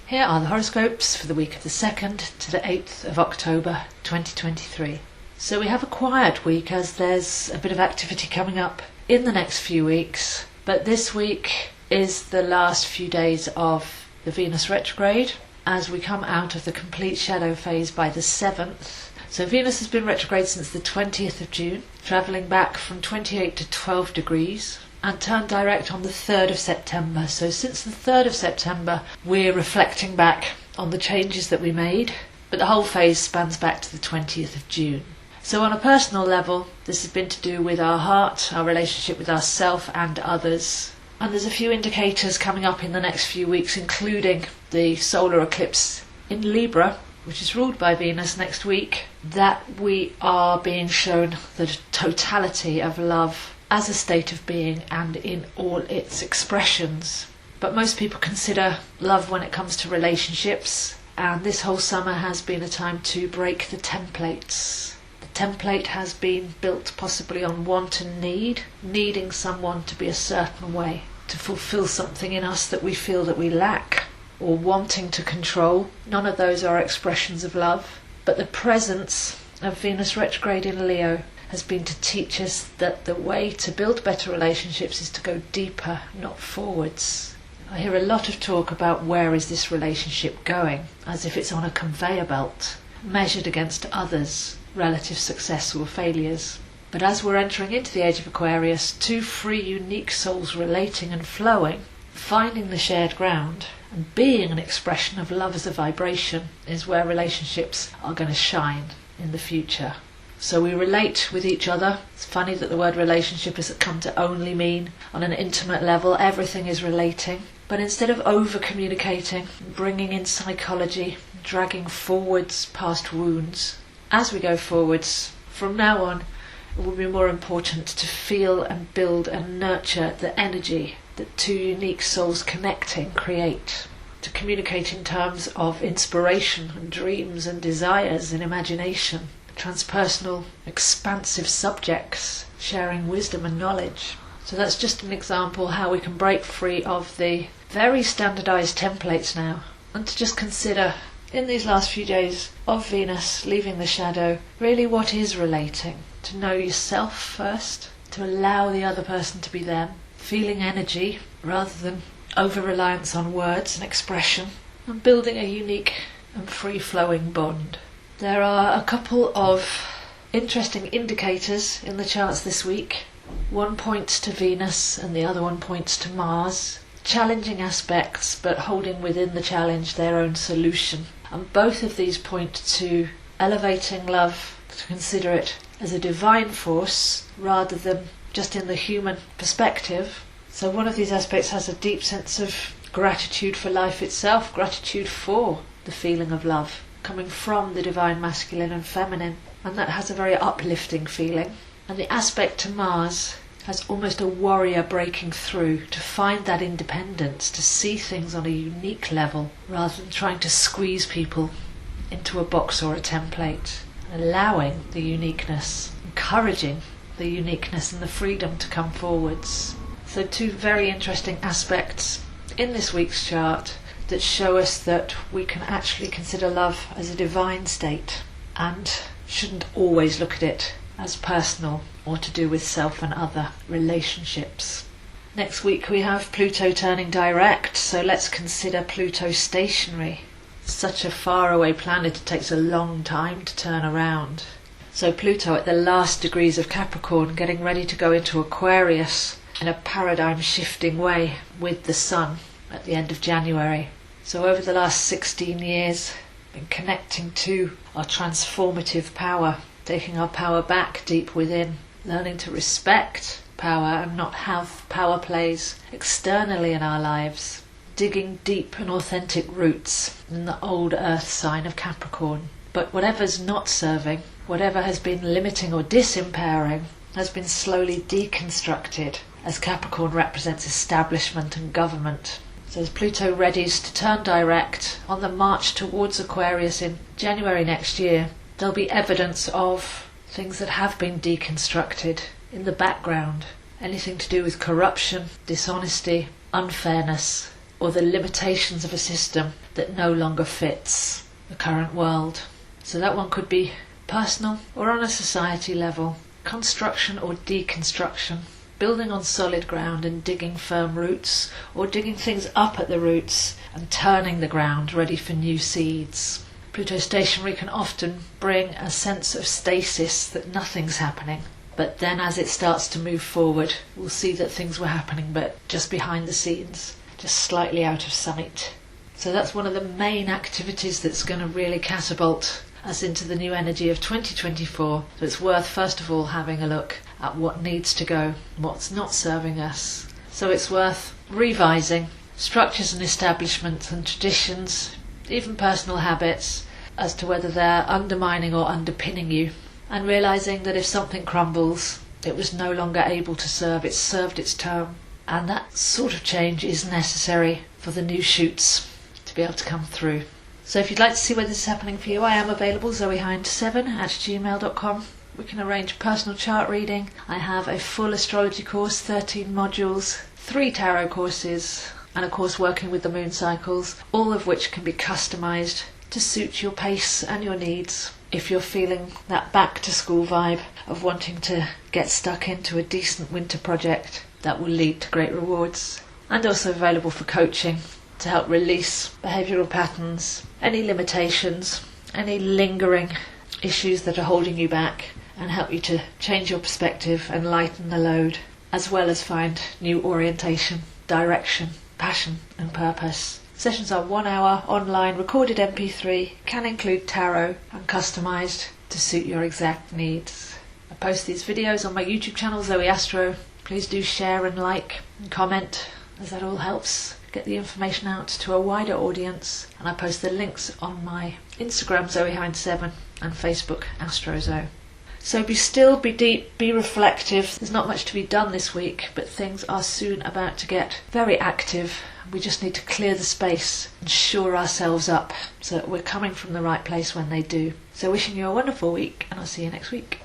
Here are the horoscopes for the week of the 2nd to the 8th of October 2023. So we have a quiet week as there's a bit of activity coming up in the next few weeks, but this week is the last few days of the Venus retrograde as we come out of the complete shadow phase by the 7th. So Venus has been retrograde since the 20th of June, travelling back from 28 to 12 degrees, and turned direct on the 3rd of September. So since the 3rd of September, we're reflecting back on the changes that we made, but the whole phase spans back to the 20th of June. So on a personal level, this has been to do with our heart, our relationship with ourselves and others. And there's a few indicators coming up in the next few weeks, including the solar eclipse in Libra, which is ruled by Venus next week, that we are being shown the totality of love as a state of being and in all its expressions. But most people consider love when it comes to relationships, and this whole summer has been a time to break the templates. The template has been built possibly on want and need, needing someone to be a certain way, to fulfill something in us that we feel that we lack, or wanting to control. None of those are expressions of love, but the presence of Venus retrograde in Leo has been to teach us that the way to build better relationships is to go deeper, not forwards. I hear a lot of talk about where is this relationship going, as if it's on a conveyor belt, measured against others' relative success or failures. But as we're entering into the age of Aquarius, two free, unique souls relating and flowing, finding the shared ground, and being an expression of love as a vibration is where relationships are going to shine in the future. So we relate with each other. It's funny that the word relationship has come to only mean on an intimate level. Everything is relating. But instead of over-communicating, bringing in psychology, dragging forwards past wounds, as we go forwards, from now on, it will be more important to feel and build and nurture the energy that two unique souls connecting create. To communicate in terms of inspiration and dreams and desires and imagination. Transpersonal, expansive subjects, sharing wisdom and knowledge. So that's just an example how we can break free of the very standardized templates now, and to just consider in these last few days of Venus leaving the shadow, really what is relating. To know yourself first, to allow the other person to be them, feeling energy rather than over-reliance on words and expression, and building a unique and free-flowing bond. There are a couple of interesting indicators in the charts this week. One points to Venus and the other one points to Mars. Challenging aspects, but holding within the challenge their own solution. And both of these point to elevating love, to consider it as a divine force rather than just in the human perspective. So one of these aspects has a deep sense of gratitude for life itself, gratitude for the feeling of love, coming from the divine masculine and feminine, and that has a very uplifting feeling. And the aspect to Mars has almost a warrior breaking through to find that independence, to see things on a unique level rather than trying to squeeze people into a box or a template, allowing the uniqueness, encouraging the uniqueness and the freedom to come forwards. So two very interesting aspects in this week's chart that show us that we can actually consider love as a divine state and shouldn't always look at it as personal or to do with self and other relationships. Next week we have Pluto turning direct, so let's consider Pluto stationary. Such a faraway planet, it takes a long time to turn around. So Pluto at the last degrees of Capricorn, getting ready to go into Aquarius in a paradigm shifting way with the Sun at the end of January. So over the last 16 years, been connecting to our transformative power, taking our power back deep within, learning to respect power and not have power plays externally in our lives, digging deep and authentic roots in the old earth sign of Capricorn. But whatever's not serving, whatever has been limiting or disempowering, has been slowly deconstructed as Capricorn represents establishment and government. So as Pluto readies to turn direct on the march towards Aquarius in January next year, there'll be evidence of things that have been deconstructed in the background. Anything to do with corruption, dishonesty, unfairness, or the limitations of a system that no longer fits the current world. So that one could be personal or on a society level, construction or deconstruction, building on solid ground and digging firm roots, or digging things up at the roots and turning the ground ready for new seeds. Pluto stationary can often bring a sense of stasis, that nothing's happening. But then as it starts to move forward, we'll see that things were happening, but just behind the scenes, just slightly out of sight. So that's one of the main activities that's going to really catapult us into the new energy of 2024. So it's worth first of all having a look at what needs to go, what's not serving us. So it's worth revising structures and establishments and traditions, even personal habits, as to whether they're undermining or underpinning you, and realising that if something crumbles, it was no longer able to serve, it's served its term. And that sort of change is necessary for the new shoots to be able to come through. So if you'd like to see where this is happening for you, I am available, zoehind7@gmail.com. We can arrange personal chart reading. I have a full astrology course, 13 modules, 3 tarot courses, and a course working with the moon cycles, all of which can be customised to suit your pace and your needs. If you're feeling that back to school vibe of wanting to get stuck into a decent winter project that will lead to great rewards, and also available for coaching to help release behavioural patterns, any limitations, any lingering issues that are holding you back, and help you to change your perspective and lighten the load, as well as find new orientation, direction, passion and purpose. Sessions are 1 hour, online, recorded MP3, can include tarot and customised to suit your exact needs. I post these videos on my YouTube channel, Zoeastro. Please do share and like and comment, as that all helps get the information out to a wider audience. And I post the links on my Instagram, zoehind7, and Facebook, AstroZo. So be still, be deep, be reflective. There's not much to be done this week, but things are soon about to get very active. We just need to clear the space and shore ourselves up so that we're coming from the right place when they do. So wishing you a wonderful week, and I'll see you next week.